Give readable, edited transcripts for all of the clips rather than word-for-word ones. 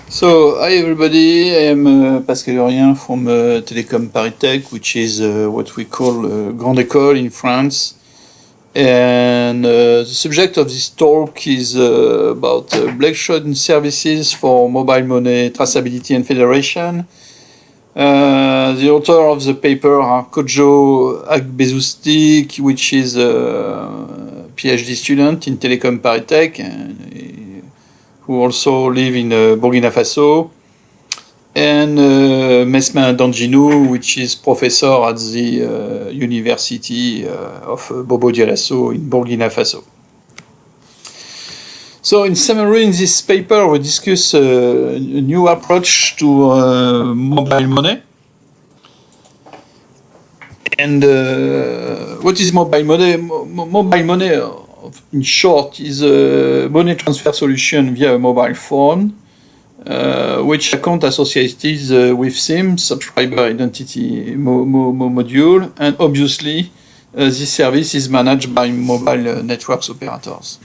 So, hi everybody, I am Pascal Urien from Telecom Paris, which is what we call Grande École in France. And the subject of this talk is about blockchain services for mobile money traceability and federation. The author of the paper are Kojo Agbezusti, which is a PhD student in Telecom Paris, who also live in Burkina Faso, and Mesmin Danginou, which is professor at the University of Bobo Dioulasso in Burkina Faso. So in summary, in this paper, we discuss a new approach to mobile money. And what is mobile money? Mobile money, in short, is a money transfer solution via a mobile phone, which account associated with SIM, subscriber identity module, and obviously this service is managed by mobile networks operators.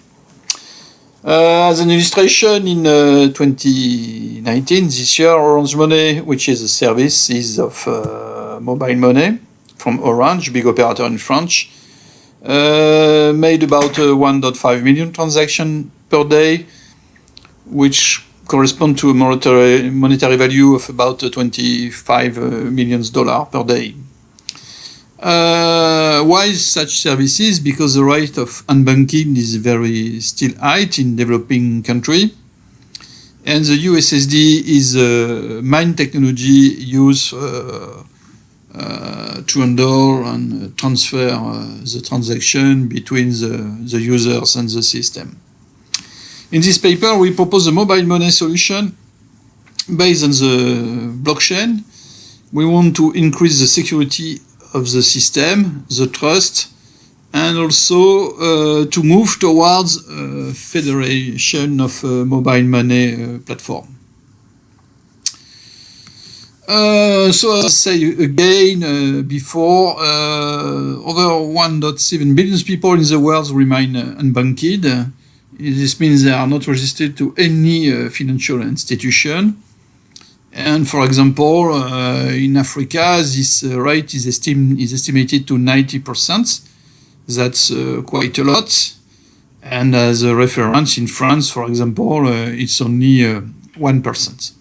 As an illustration, in 2019, this year, Orange Money, which is a service of mobile money from Orange, big operator in France, made about 1.5 million transactions per day, which correspond to a monetary value of about $25 million per day. Why such services? Because the rate of unbanking is very still high in developing country, and the USSD is a main technology used to handle and transfer the transaction between the users and the system. In this paper, we propose a mobile money solution based on the blockchain. We want to increase the security of the system, the trust, and also to move towards federation of mobile money platform. So as I say again before, over 1.7 billion people in the world remain unbanked. This means they are not registered to any financial institution. And for example, in Africa, this rate is estimated to 90%. That's quite a lot. And as a reference, in France, for example, it's only 1%.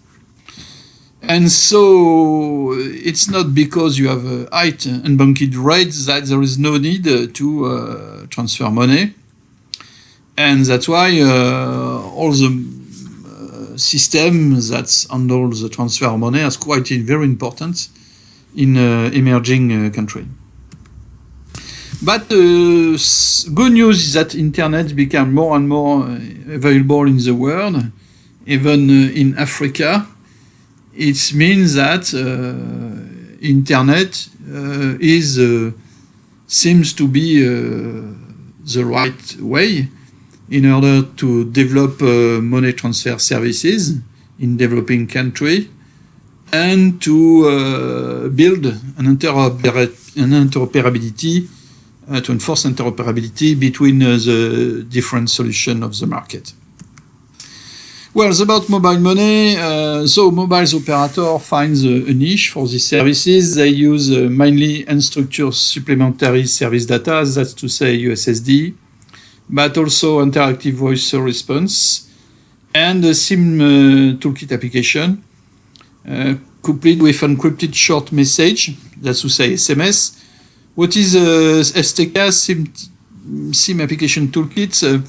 And so it's not because you have a high unbanked rate that there is no need to transfer money. And that's why all the systems that handle the transfer of money is quite very important in emerging country. But good news is that internet become more and more available in the world, even in Africa. It means that internet seems to be the right way in order to develop money transfer services in developing country and to build an interoperability, to enforce interoperability between the different solutions of the market. Well, it's about mobile money. So mobile operator finds a niche for these services. They use mainly unstructured supplementary service data, that's to say USSD, but also interactive voice response and a SIM toolkit application, coupled with encrypted short message, that's to say SMS. What is STK, SIM application toolkit?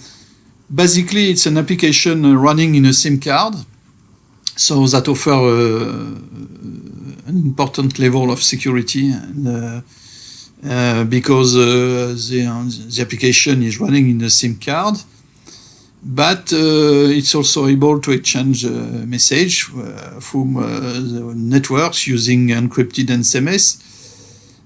Basically, it's an application running in a SIM card, so that offers an important level of security, and, because the application is running in a SIM card, but it's also able to exchange message from the networks using encrypted SMS.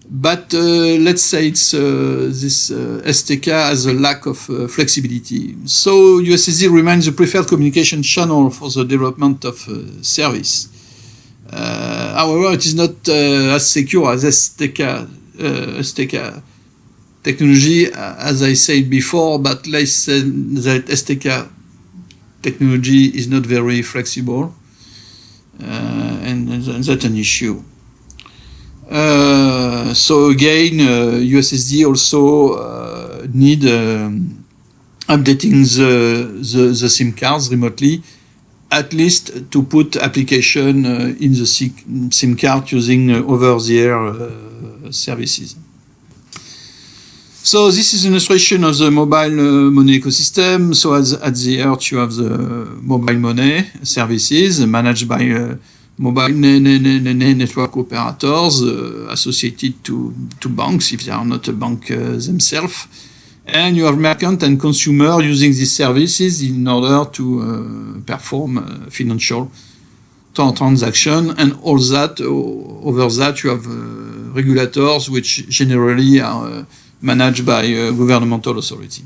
But let's say it's this STK has a lack of flexibility. So USSD remains the preferred communication channel for the development of service. However, it is not as secure as STK technology, as I said before, but let's say that STK technology is not very flexible. and that's an issue. So again, USSD also need updating the SIM cards remotely, at least to put application in the SIM card using over-the-air services. So this is an illustration of the mobile money ecosystem. So at the heart you have the mobile money services managed by mobile network operators associated to banks if they are not a bank themselves. And you have merchant and consumer using these services in order to perform financial transaction, and all that. Over that you have regulators which generally are managed by a governmental authority.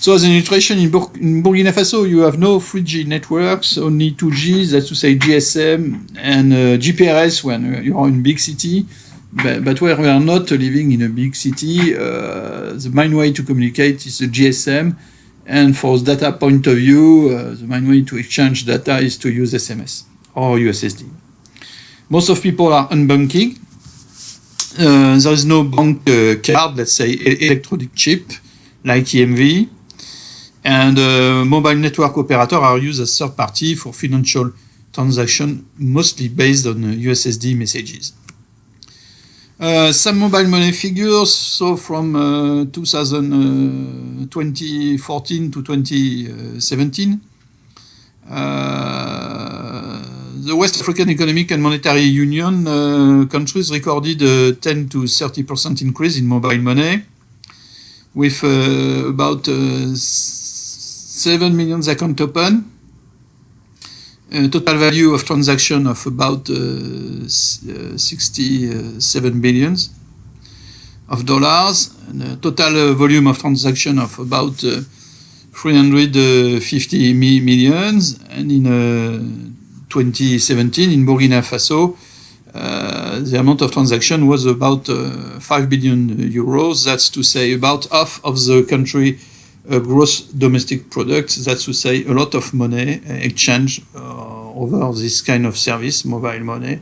So as an illustration, in Burkina Faso, you have no 3G networks, only 2G, that's to say GSM and GPRS when you are in big city. But where we are not living in a big city, the main way to communicate is the GSM. And for the data point of view, the main way to exchange data is to use SMS or USSD. Most of people are unbanking. There is no bank card, let's say electronic chip, like EMV. And mobile network operators are used as third party for financial transaction, mostly based on USSD messages. Some mobile money figures, so from 2014 to 2017, the West African Economic and Monetary Union countries recorded a 10 to 30% increase in mobile money, with about 7 million accounts open, a total value of transaction of about 67 billions of dollars, and a total volume of transaction of about 350 millions. And in 2017, in Burkina Faso, the amount of transaction was about 5 billion euros. That's to say about half of the country gross domestic product. That's to say a lot of money exchange over this kind of service, mobile money,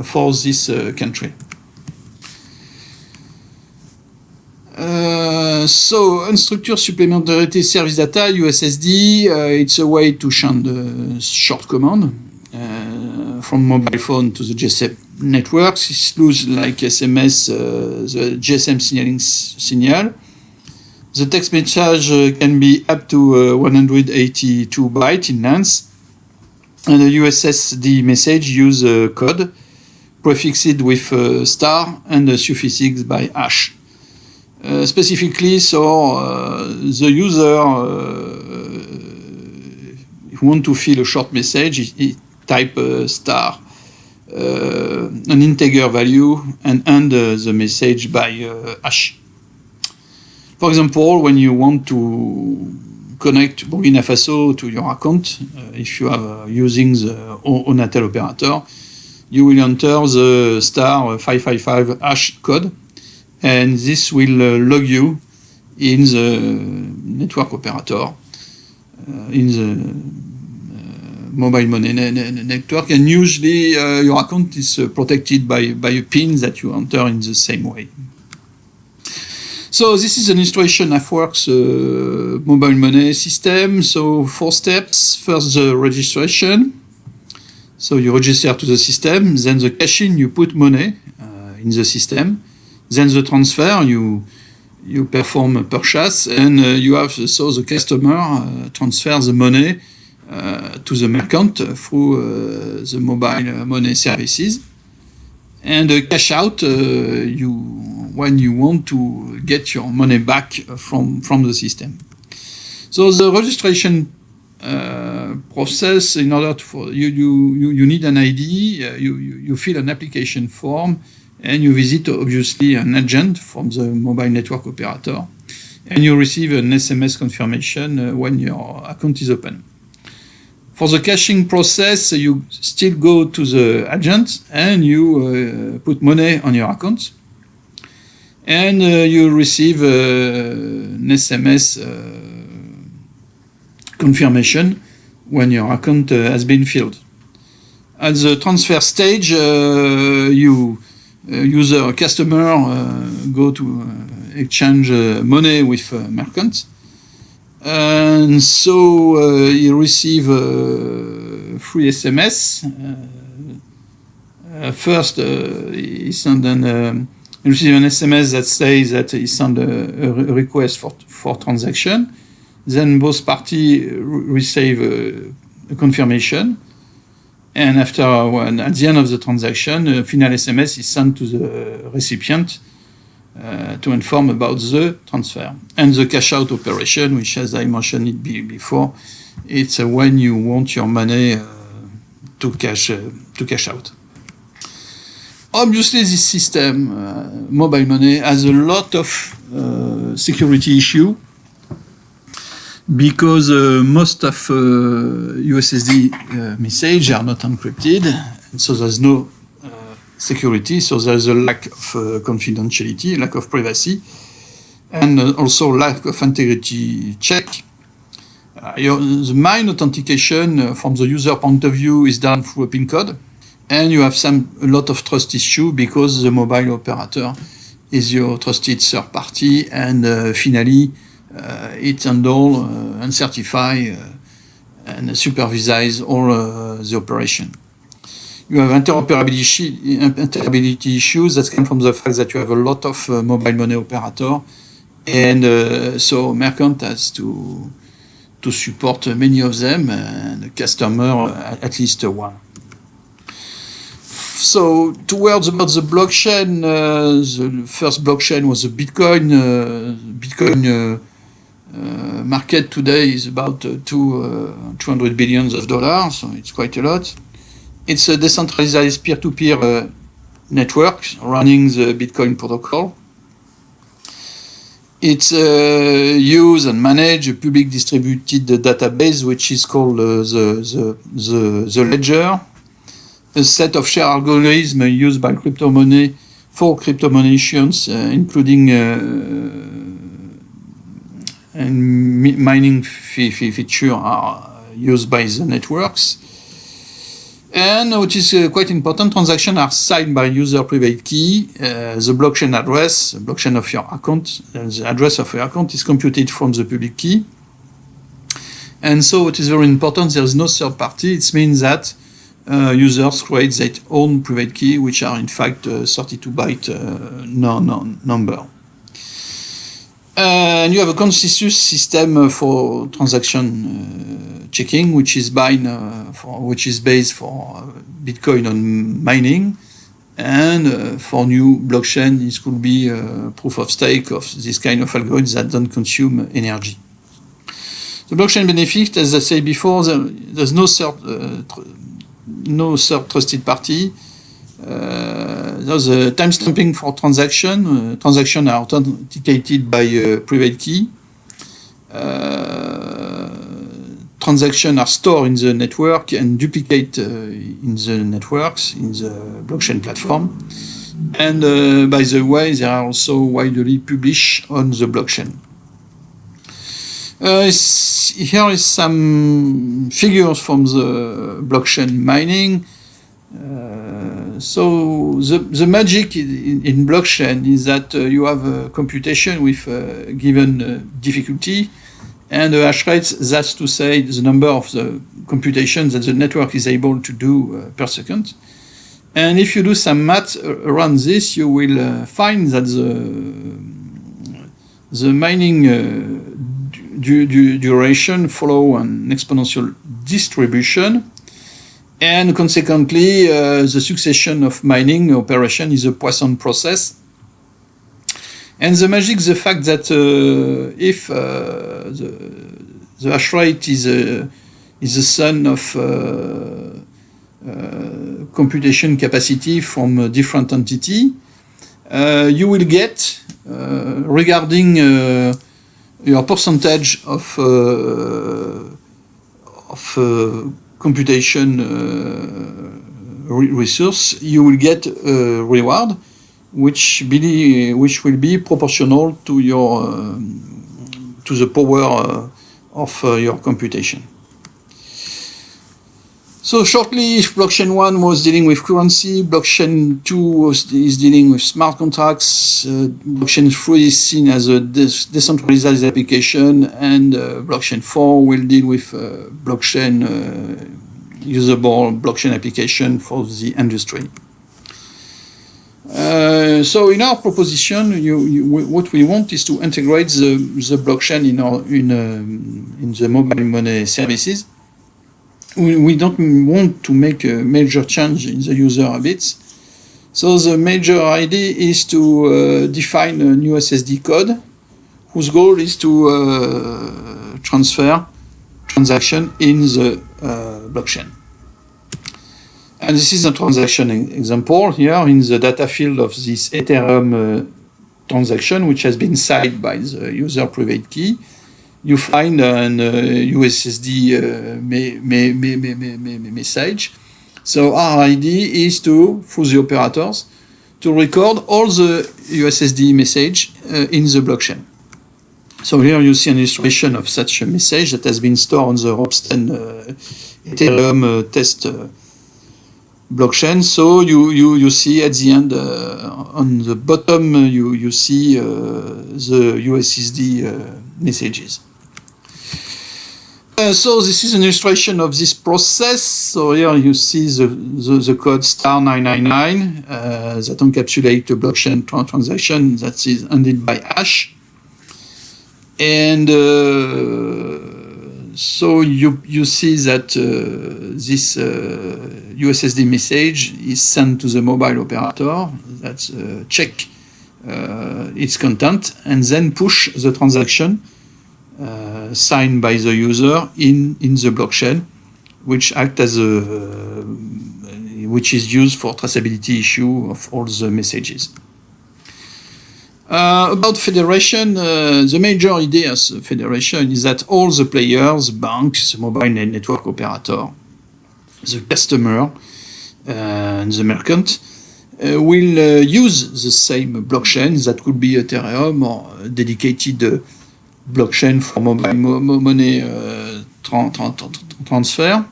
for this country. So unstructured supplementary service data, USSD, it's a way to send short command from mobile phone to the GSM networks. It's loose like SMS, the GSM signaling signal. The text message can be up to 182 bytes in length, and the USSD message use a code prefixed with star and suffixed by hash. Specifically, so the user who want to fill a short message, he type star, an integer value, and end the message by hash. For example, when you want to connect Burkina Faso to your account, if you are using the Onatel operator, you will enter the star 555 hash code, and this will log you in the network operator, in the mobile money network, and usually your account is protected by a PIN that you enter in the same way. So this is an illustration of Works mobile money system. So 4 steps. First, the registration. So you register to the system. Then the cash-in, you put money in the system. Then the transfer, you perform a purchase, and you have so the customer transfer the money to the merchant through the mobile money services. And cash out, when you want to get your money back from the system. So the registration process, in order to you need an ID, you fill an application form, and you visit obviously an agent from the mobile network operator, and you receive an SMS confirmation when your account is open. For the caching process, you still go to the agent and you put money on your account, and you receive an SMS confirmation when your account has been filled. At the transfer stage, customer go to exchange money with merchant, and so he receive free SMS. First, he send he receive an SMS that says that he sent a request for transaction. Then both parties receive a confirmation. And at the end of the transaction, a final SMS is sent to the recipient to inform about the transfer. And the cash out operation, which, as I mentioned it before, it's when you want your money to cash out. Obviously, this system, mobile money, has a lot of security issue, because most of USSD messages are not encrypted, and so there's no security, so there's a lack of confidentiality, lack of privacy, and also lack of integrity check. The main authentication from the user point of view is done through a PIN code, and you have a lot of trust issue because the mobile operator is your trusted third party, and finally it handle and certify and supervise all the operation. You have interoperability issues that come from the fact that you have a lot of mobile money operator, and so merchant has to support many of them, and the customer at least one. So, 2 words about the blockchain. The first blockchain was the Bitcoin. Bitcoin market today is about $200 billion, so it's quite a lot. It's a decentralized peer-to-peer network running the Bitcoin protocol. It's use and manage a public distributed database, which is called the ledger, a set of shared algorithms used by crypto money for crypto money issuance, including and mining feature are used by the networks. And which is quite important, transactions are signed by user private key. The blockchain address, the blockchain of your account, the address of your account is computed from the public key. And so it is very important, there is no third party. It means that users create their own private key, which are in fact 32-byte number. And you have a consensus system for transaction checking, which is based for Bitcoin on mining, and for new blockchain, it could be proof of stake of this kind of algorithms that don't consume energy. The blockchain benefit, as I said before, there's no third trusted party. There's a timestamping for transaction. Transactions are authenticated by a private key. Transactions are stored in the network and duplicate in the networks, in the blockchain platform. And by the way, they are also widely published on the blockchain. Here is some figures from the blockchain mining. So the magic in blockchain is that you have a computation with a given difficulty, and the hash rate, that's to say the number of the computations that the network is able to do per second. And if you do some math around this, you will find that the mining duration follow an exponential distribution. And consequently, the succession of mining operation is a Poisson process. And the magic is the fact that if the hash rate is the sum of computation capacity from a different entity, you will get, regarding your percentage of computation resource, you will get a reward which will be proportional to the power of your computation. So shortly, blockchain 1 was dealing with currency, blockchain 2 is dealing with smart contracts, blockchain 3 is seen as a decentralized application, and blockchain 4 will deal with blockchain usable blockchain application for the industry. So in our proposition, what we want is to integrate the blockchain in the mobile money services. We don't want to make a major change in the user habits. So the major idea is to define a new SSD code whose goal is to transfer transaction in the blockchain. And this is a transaction example here in the data field of this Ethereum transaction, which has been signed by the user private key. You find an USSD message. So our idea is to, through the operators, to record all the USSD message in the blockchain. So here you see an illustration of such a message that has been stored on the Ropsten Ethereum test blockchain. So you see at the end on the bottom you see the USSD messages. So this is an illustration of this process. So here you see the code *999 that encapsulates a blockchain transaction that is ended by hash. And so you see that this USSD message is sent to the mobile operator that check its content and then push the transaction signed by the user in the blockchain, which act as which is used for traceability issue of all the messages. About federation, the major idea of federation is that all the players, banks, mobile network operator, the customer, and the merchant will use the same blockchain. That could be Ethereum or dedicated blockchain for mobile money transfer.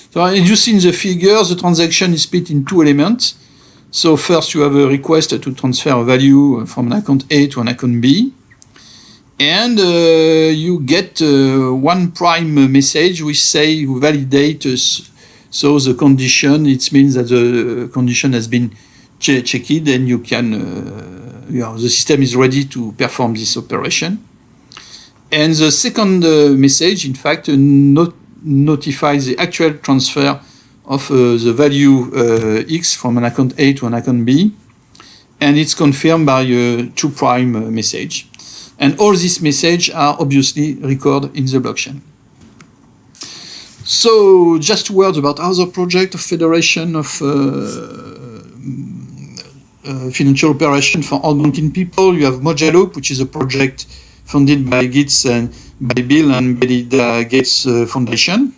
So as you see in the figure, the transaction is split in two elements. So first you have a request to transfer a value from an account A to an account B. And you get one prime message which say validate so the condition. It means that the condition has been checked and you can the system is ready to perform this operation. And the second message, in fact, notifies the actual transfer of the value X from an account A to an account B, and it's confirmed by a 2' message. And all these messages are obviously recorded in the blockchain. So just words about other project of federation of financial operation for unbanking people. You have Mojaloop, which is a project funded by Gates and by Bill and Melinda Gates Foundation.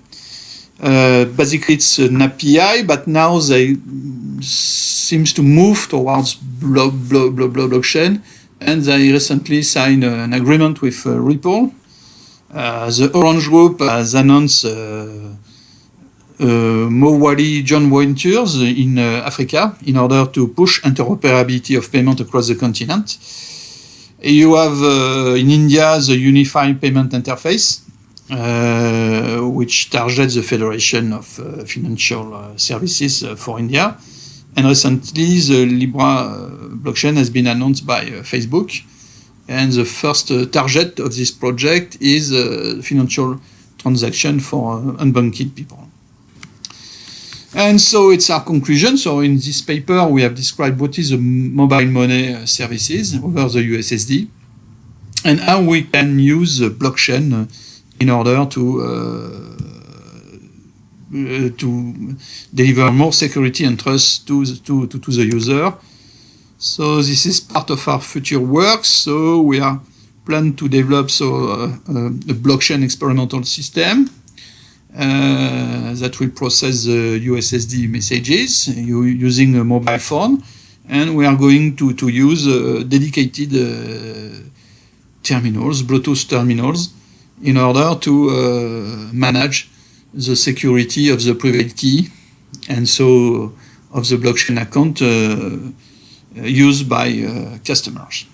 Basically, it's an API, but now they seems to move towards blockchain, and they recently signed an agreement with Ripple. The Orange Group has announced Mowali joint ventures in Africa in order to push interoperability of payment across the continent. You have in India the Unified Payment Interface, which targets the Federation of Financial Services for India. And recently, the Libra blockchain has been announced by Facebook. And the first target of this project is financial transaction for unbanked people. And so it's our conclusion. So in this paper, we have described what is the mobile money services over the USSD and how we can use the blockchain in order to deliver more security and trust to the user. So this is part of our future work. So we are planning to develop a blockchain experimental system that will process the USSD messages using a mobile phone, and we are going to use dedicated terminals, Bluetooth terminals, in order to manage the security of the private key and so of the blockchain account used by customers.